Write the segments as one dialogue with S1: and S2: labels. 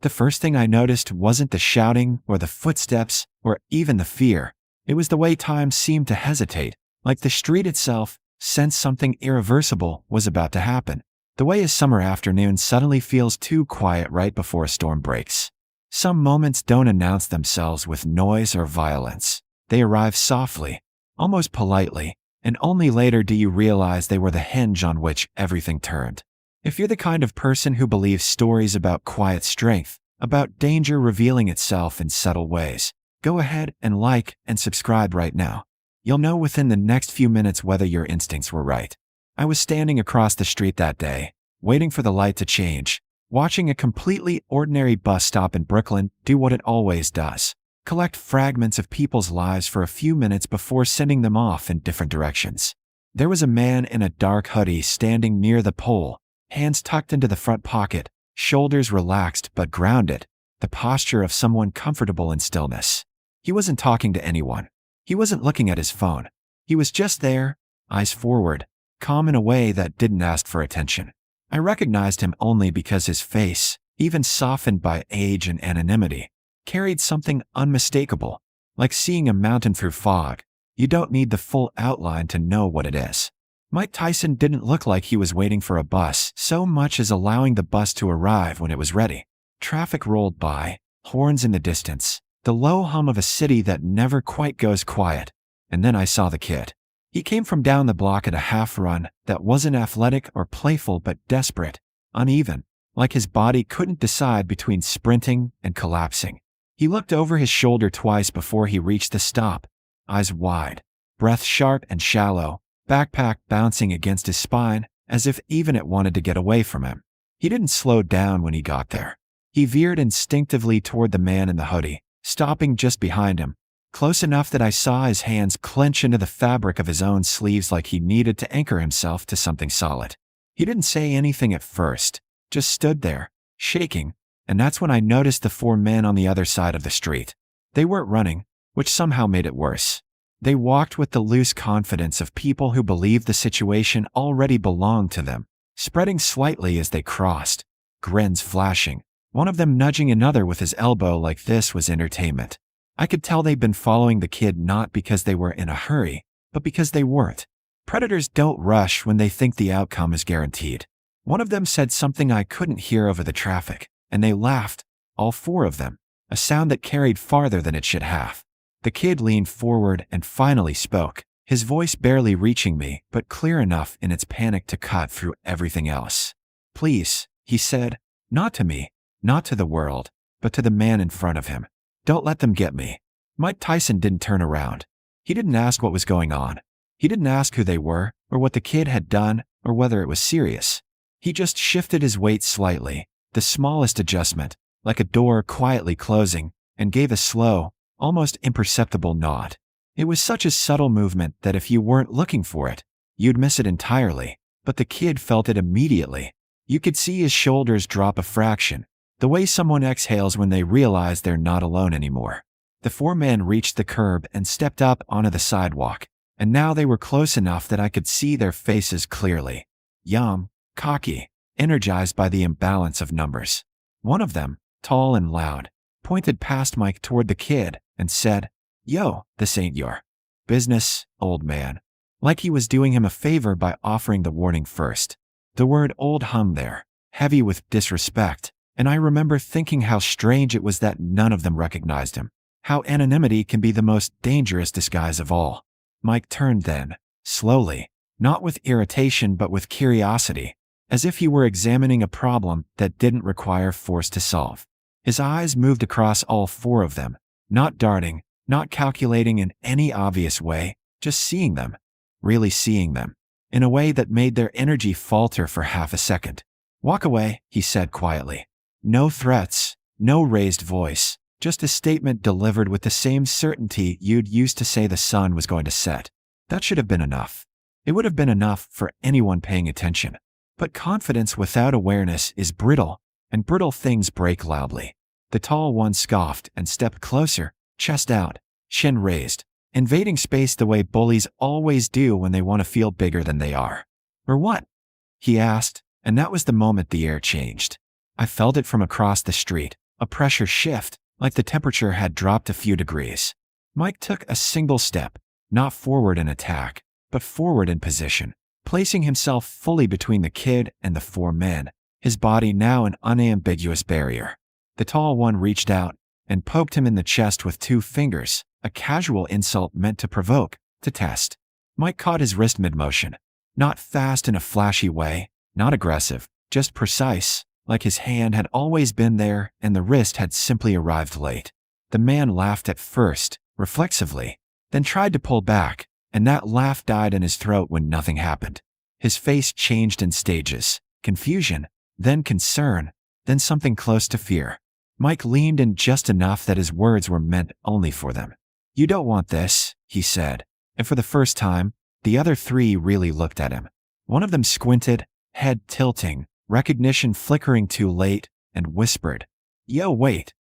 S1: The first thing I noticed wasn't the shouting or the footsteps or even the fear. It was the way time seemed to hesitate, like the street itself sensed something irreversible was about to happen. The way a summer afternoon suddenly feels too quiet right before a storm breaks. Some moments don't announce themselves with noise or violence. They arrive softly, almost politely, and only later do you realize they were the hinge on which everything turned. If you're the kind of person who believes stories about quiet strength, about danger revealing itself in subtle ways, go ahead and like and subscribe right now. You'll know within the next few minutes whether your instincts were right. I was standing across the street that day, waiting for the light to change, watching a completely ordinary bus stop in Brooklyn do what it always does: collect fragments of people's lives for a few minutes before sending them off in different directions. There was a man in a dark hoodie standing near the pole, hands tucked into the front pocket, shoulders relaxed but grounded, the posture of someone comfortable in stillness. He wasn't talking to anyone. He wasn't looking at his phone. He was just there, eyes forward, calm in a way that didn't ask for attention. I recognized him only because his face, even softened by age and anonymity, carried something unmistakable, like seeing a mountain through fog. You don't need the full outline to know what it is. Mike Tyson didn't look like he was waiting for a bus so much as allowing the bus to arrive when it was ready. Traffic rolled by, horns in the distance, the low hum of a city that never quite goes quiet. And then I saw the kid. He came from down the block at a half run that wasn't athletic or playful but desperate, uneven, like his body couldn't decide between sprinting and collapsing. He looked over his shoulder twice before he reached the stop, eyes wide, breath sharp and shallow, backpack bouncing against his spine as if even it wanted to get away from him. He didn't slow down when he got there. He veered instinctively toward the man in the hoodie, stopping just behind him, close enough that I saw his hands clench into the fabric of his own sleeves like he needed to anchor himself to something solid. He didn't say anything at first, just stood there, shaking, and that's when I noticed the four men on the other side of the street. They weren't running, which somehow made it worse. They walked with the loose confidence of people who believed the situation already belonged to them, spreading slightly as they crossed, grins flashing, one of them nudging another with his elbow like this was entertainment. I could tell they'd been following the kid not because they were in a hurry, but because they weren't. Predators don't rush when they think the outcome is guaranteed. One of them said something I couldn't hear over the traffic, and they laughed, all four of them, a sound that carried farther than it should have. The kid leaned forward and finally spoke, his voice barely reaching me but clear enough in its panic to cut through everything else. "Please," he said, "not to me, not to the world, but to the man in front of him. Don't let them get me." Mike Tyson didn't turn around. He didn't ask what was going on. He didn't ask who they were, or what the kid had done, or whether it was serious. He just shifted his weight slightly, the smallest adjustment, like a door quietly closing, and gave a slow, almost imperceptible nod. It was such a subtle movement that if you weren't looking for it, you'd miss it entirely, but the kid felt it immediately. You could see his shoulders drop a fraction, the way someone exhales when they realize they're not alone anymore. The four men reached the curb and stepped up onto the sidewalk, and now they were close enough that I could see their faces clearly. Young, cocky, energized by the imbalance of numbers. One of them, tall and loud, pointed past Mike toward the kid and said, "Yo, this ain't your business, old man." Like he was doing him a favor by offering the warning first. The word old hung there, heavy with disrespect, and I remember thinking how strange it was that none of them recognized him. How anonymity can be the most dangerous disguise of all. Mike turned then, slowly, not with irritation but with curiosity, as if he were examining a problem that didn't require force to solve. His eyes moved across all four of them, not darting, not calculating in any obvious way, just seeing them, really seeing them, in a way that made their energy falter for half a second. "Walk away," he said quietly. No threats, no raised voice, just a statement delivered with the same certainty you'd used to say the sun was going to set. That should have been enough. It would have been enough for anyone paying attention. But confidence without awareness is brittle, and brittle things break loudly. The tall one scoffed and stepped closer, chest out, chin raised, invading space the way bullies always do when they want to feel bigger than they are. "Or what?" he asked, and that was the moment the air changed. I felt it from across the street, a pressure shift, like the temperature had dropped a few degrees. Mike took a single step, not forward in attack, but forward in position, placing himself fully between the kid and the four men, his body now an unambiguous barrier. The tall one reached out and poked him in the chest with 2 fingers, a casual insult meant to provoke, to test. Mike caught his wrist mid-motion, not fast in a flashy way, not aggressive, just precise, like his hand had always been there and the wrist had simply arrived late. The man laughed at first, reflexively, then tried to pull back, and that laugh died in his throat when nothing happened. His face changed in stages, confusion, then concern, then something close to fear. Mike leaned in just enough that his words were meant only for them. "You don't want this," he said, and for the first time, the other 3 really looked at him. One of them squinted, head tilting, recognition flickering too late, and whispered, "Yo, wait."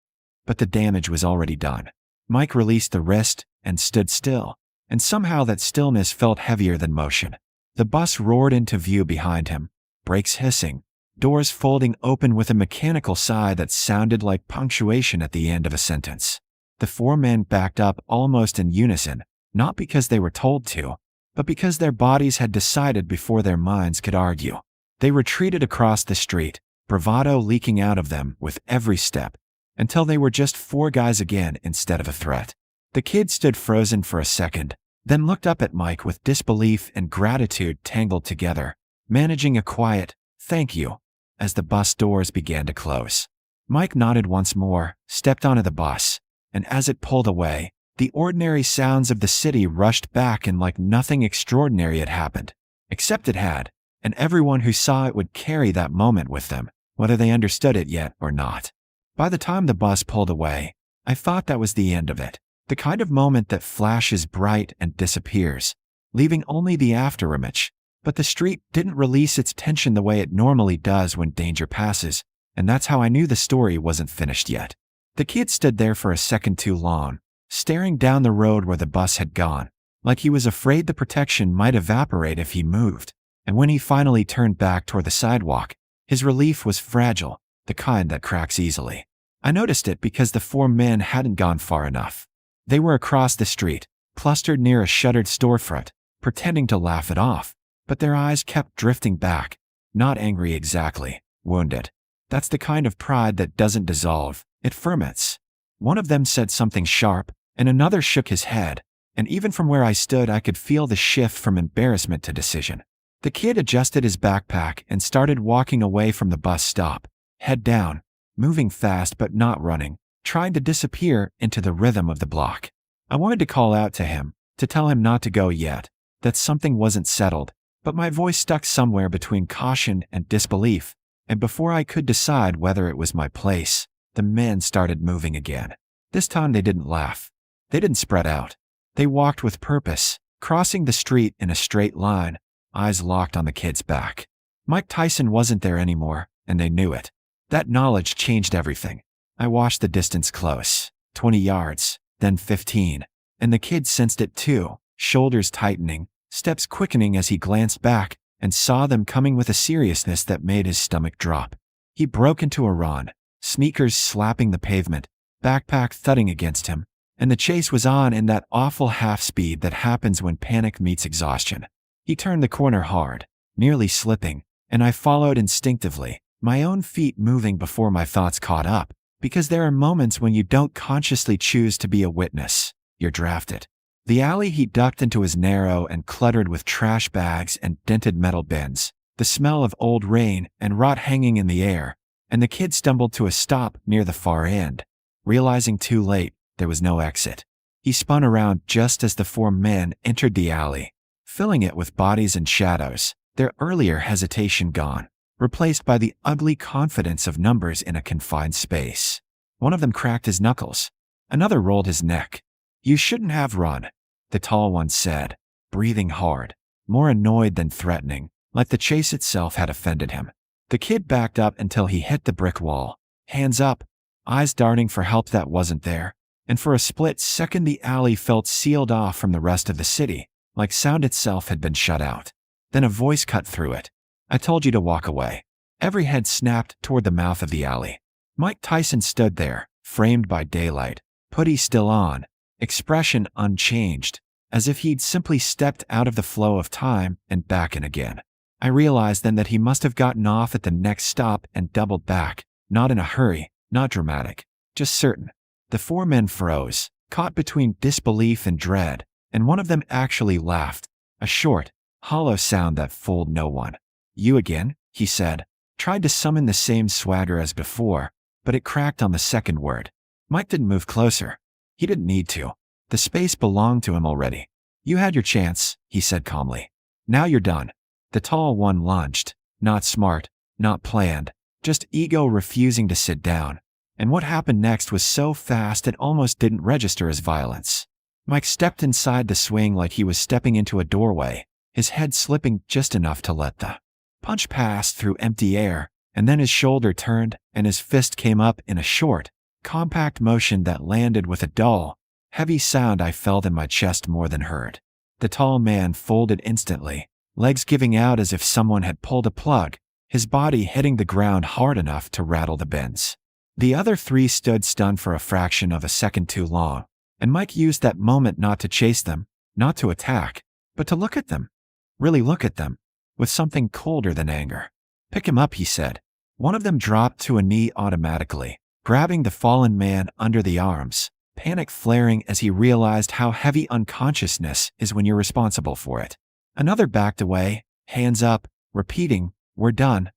S1: But the damage was already done. Mike released the wrist and stood still, and somehow that stillness felt heavier than motion. The bus roared into view behind him, brakes hissing, doors folding open with a mechanical sigh that sounded like punctuation at the end of a sentence. The 4 men backed up almost in unison, not because they were told to, but because their bodies had decided before their minds could argue. They retreated across the street, bravado leaking out of them with every step, until they were just 4 guys again instead of a threat. The kid stood frozen for a second, then looked up at Mike with disbelief and gratitude tangled together, managing a quiet, "Thank you," as the bus doors began to close. Mike nodded once more, stepped onto the bus, and as it pulled away, the ordinary sounds of the city rushed back and like nothing extraordinary had happened. Except it had, and everyone who saw it would carry that moment with them, whether they understood it yet or not. By the time the bus pulled away, I thought that was the end of it. The kind of moment that flashes bright and disappears, leaving only the afterimage. But the street didn't release its tension the way it normally does when danger passes, and that's how I knew the story wasn't finished yet. The kid stood there for a second too long, staring down the road where the bus had gone, like he was afraid the protection might evaporate if he moved. And when he finally turned back toward the sidewalk, his relief was fragile, the kind that cracks easily. I noticed it because the 4 men hadn't gone far enough. They were across the street, clustered near a shuttered storefront, pretending to laugh it off, but their eyes kept drifting back, not angry exactly, wounded. That's the kind of pride that doesn't dissolve, it ferments. One of them said something sharp, and another shook his head, and even from where I stood I could feel the shift from embarrassment to decision. The kid adjusted his backpack and started walking away from the bus stop, head down, moving fast but not running, trying to disappear into the rhythm of the block. I wanted to call out to him, to tell him not to go yet, that something wasn't settled, but my voice stuck somewhere between caution and disbelief, and before I could decide whether it was my place, the men started moving again. This time they didn't laugh. They didn't spread out. They walked with purpose, crossing the street in a straight line, eyes locked on the kid's back. Mike Tyson wasn't there anymore, and they knew it. That knowledge changed everything. I watched the distance close, 20 yards, then 15, and the kid sensed it too, shoulders tightening, steps quickening as he glanced back and saw them coming with a seriousness that made his stomach drop. He broke into a run, sneakers slapping the pavement, backpack thudding against him, and the chase was on in that awful half-speed that happens when panic meets exhaustion. He turned the corner hard, nearly slipping, and I followed instinctively, my own feet moving before my thoughts caught up, because there are moments when you don't consciously choose to be a witness, you're drafted. The alley he ducked into was narrow and cluttered with trash bags and dented metal bins, the smell of old rain and rot hanging in the air, and the kid stumbled to a stop near the far end. Realizing too late, there was no exit. He spun around just as the 4 men entered the alley, filling it with bodies and shadows, their earlier hesitation gone, replaced by the ugly confidence of numbers in a confined space. One of them cracked his knuckles. Another rolled his neck. "You shouldn't have run," the tall one said, breathing hard, more annoyed than threatening, like the chase itself had offended him. The kid backed up until he hit the brick wall, hands up, eyes darting for help that wasn't there, and for a split second the alley felt sealed off from the rest of the city, like sound itself had been shut out. Then a voice cut through it. "I told you to walk away." Every head snapped toward the mouth of the alley. Mike Tyson stood there, framed by daylight, hoodie still on, expression unchanged, as if he'd simply stepped out of the flow of time and back in again. I realized then that he must have gotten off at the next stop and doubled back, not in a hurry, not dramatic, just certain. The four men froze, caught between disbelief and dread, and one of them actually laughed, a short, hollow sound that fooled no one. "You again?" he said. Tried to summon the same swagger as before, but it cracked on the second word. Mike didn't move closer. He didn't need to. The space belonged to him already. "You had your chance," he said calmly. "Now you're done." The tall one lunged, not smart, not planned, just ego refusing to sit down. And what happened next was so fast it almost didn't register as violence. Mike stepped inside the swing like he was stepping into a doorway, his head slipping just enough to let the punch pass through empty air, and then his shoulder turned and his fist came up in a short, compact motion that landed with a dull, heavy sound I felt in my chest more than heard. The tall man folded instantly, legs giving out as if someone had pulled a plug, his body hitting the ground hard enough to rattle the bins. The other three stood stunned for a fraction of a second too long, and Mike used that moment not to chase them, not to attack, but to look at them. Really look at them, with something colder than anger. "Pick him up," he said. One of them dropped to a knee automatically, grabbing the fallen man under the arms, panic flaring as he realized how heavy unconsciousness is when you're responsible for it. Another backed away, hands up, repeating, we're done,"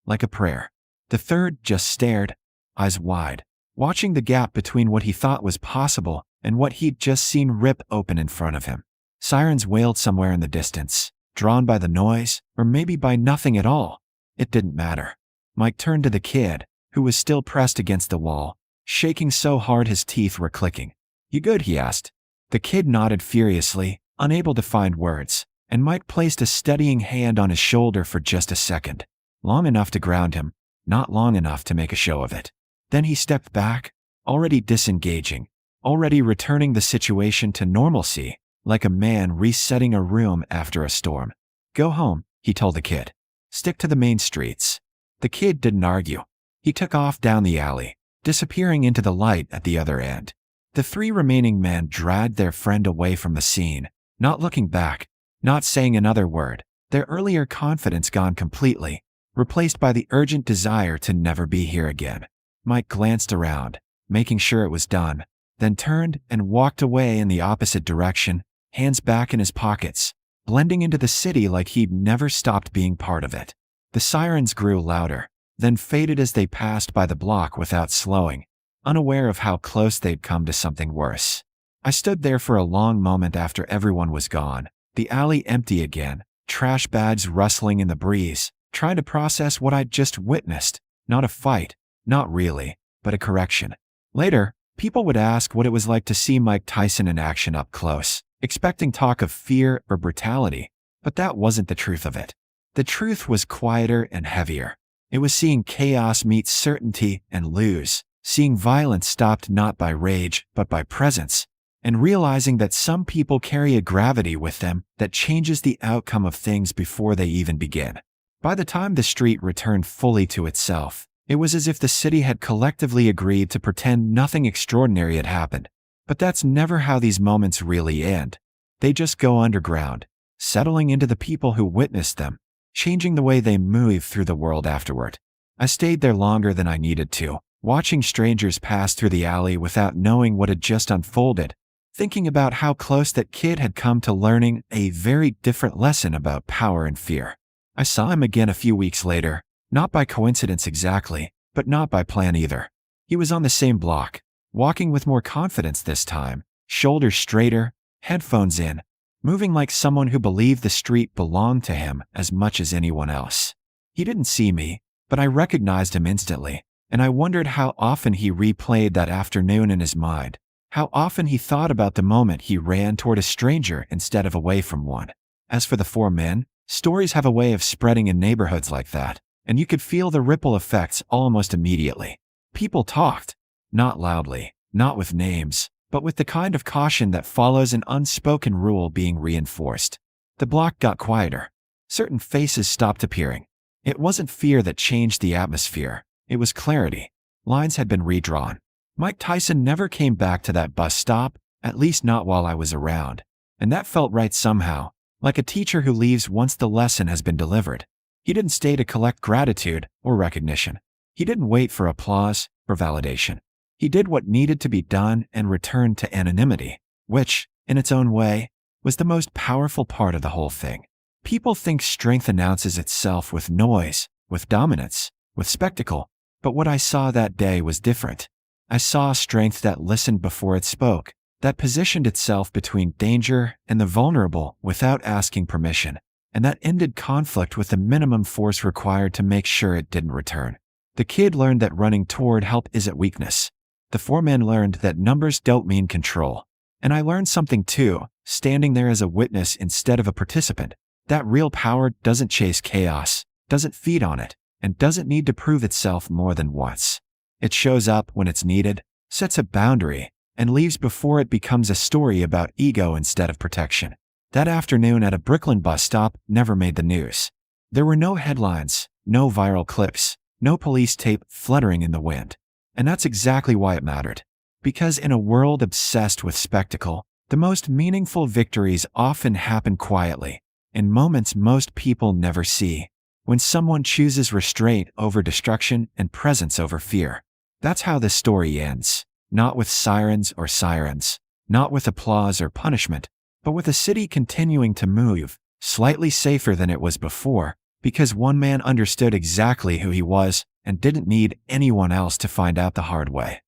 S1: like a prayer. The third just stared, eyes wide, watching the gap between what he thought was possible and what he'd just seen rip open in front of him. Sirens wailed somewhere in the distance, drawn by the noise, or maybe by nothing at all. It didn't matter. Mike turned to the kid, who was still pressed against the wall, shaking so hard his teeth were clicking. "You good?" he asked. The kid nodded furiously, unable to find words, and Mike placed a steadying hand on his shoulder for just a second, long enough to ground him, not long enough to make a show of it. Then he stepped back, already disengaging, already returning the situation to normalcy, like a man resetting a room after a storm. "Go home," he told the kid. "Stick to the main streets." The kid didn't argue. He took off down the alley, disappearing into the light at the other end. The three remaining men dragged their friend away from the scene, not looking back, not saying another word, their earlier confidence gone completely, replaced by the urgent desire to never be here again. Mike glanced around, making sure it was done, then turned and walked away in the opposite direction, hands back in his pockets, blending into the city like he'd never stopped being part of it. The sirens grew louder, then faded as they passed by the block without slowing, unaware of how close they'd come to something worse. I stood there for a long moment after everyone was gone, the alley empty again, trash bags rustling in the breeze, trying to process what I'd just witnessed. Not a fight, not really, but a correction. Later, people would ask what it was like to see Mike Tyson in action up close, expecting talk of fear or brutality, but that wasn't the truth of it. The truth was quieter and heavier. It was seeing chaos meet certainty and lose, seeing violence stopped not by rage but by presence, and realizing that some people carry a gravity with them that changes the outcome of things before they even begin. By the time the street returned fully to itself, it was as if the city had collectively agreed to pretend nothing extraordinary had happened. But that's never how these moments really end. They just go underground, settling into the people who witnessed them, changing the way they move through the world afterward. I stayed there longer than I needed to, watching strangers pass through the alley without knowing what had just unfolded, thinking about how close that kid had come to learning a very different lesson about power and fear. I saw him again a few weeks later, not by coincidence exactly, but not by plan either. He was on the same block, walking with more confidence this time, shoulders straighter, headphones in, moving like someone who believed the street belonged to him as much as anyone else. He didn't see me, but I recognized him instantly, and I wondered how often he replayed that afternoon in his mind, how often he thought about the moment he ran toward a stranger instead of away from one. As for the four men, stories have a way of spreading in neighborhoods like that, and you could feel the ripple effects almost immediately. People talked, not loudly, not with names, but with the kind of caution that follows an unspoken rule being reinforced. The block got quieter. Certain faces stopped appearing. It wasn't fear that changed the atmosphere. It was clarity. Lines had been redrawn. Mike Tyson never came back to that bus stop, at least not while I was around. And that felt right somehow, like a teacher who leaves once the lesson has been delivered. He didn't stay to collect gratitude or recognition. He didn't wait for applause or validation. He did what needed to be done and returned to anonymity, which, in its own way, was the most powerful part of the whole thing. People think strength announces itself with noise, with dominance, with spectacle, but what I saw that day was different. I saw strength that listened before it spoke, that positioned itself between danger and the vulnerable without asking permission, and that ended conflict with the minimum force required to make sure it didn't return. The kid learned that running toward help isn't weakness. The foreman learned that numbers don't mean control. And I learned something too, standing there as a witness instead of a participant. That real power doesn't chase chaos, doesn't feed on it, and doesn't need to prove itself more than once. It shows up when it's needed, sets a boundary, and leaves before it becomes a story about ego instead of protection. That afternoon at a Brooklyn bus stop never made the news. There were no headlines, no viral clips, no police tape fluttering in the wind. And that's exactly why it mattered. Because in a world obsessed with spectacle, the most meaningful victories often happen quietly, in moments most people never see. When someone chooses restraint over destruction and presence over fear. That's how this story ends. Not with sirens or sirens, not with applause or punishment, but with a city continuing to move, slightly safer than it was before, because one man understood exactly who he was and didn't need anyone else to find out the hard way.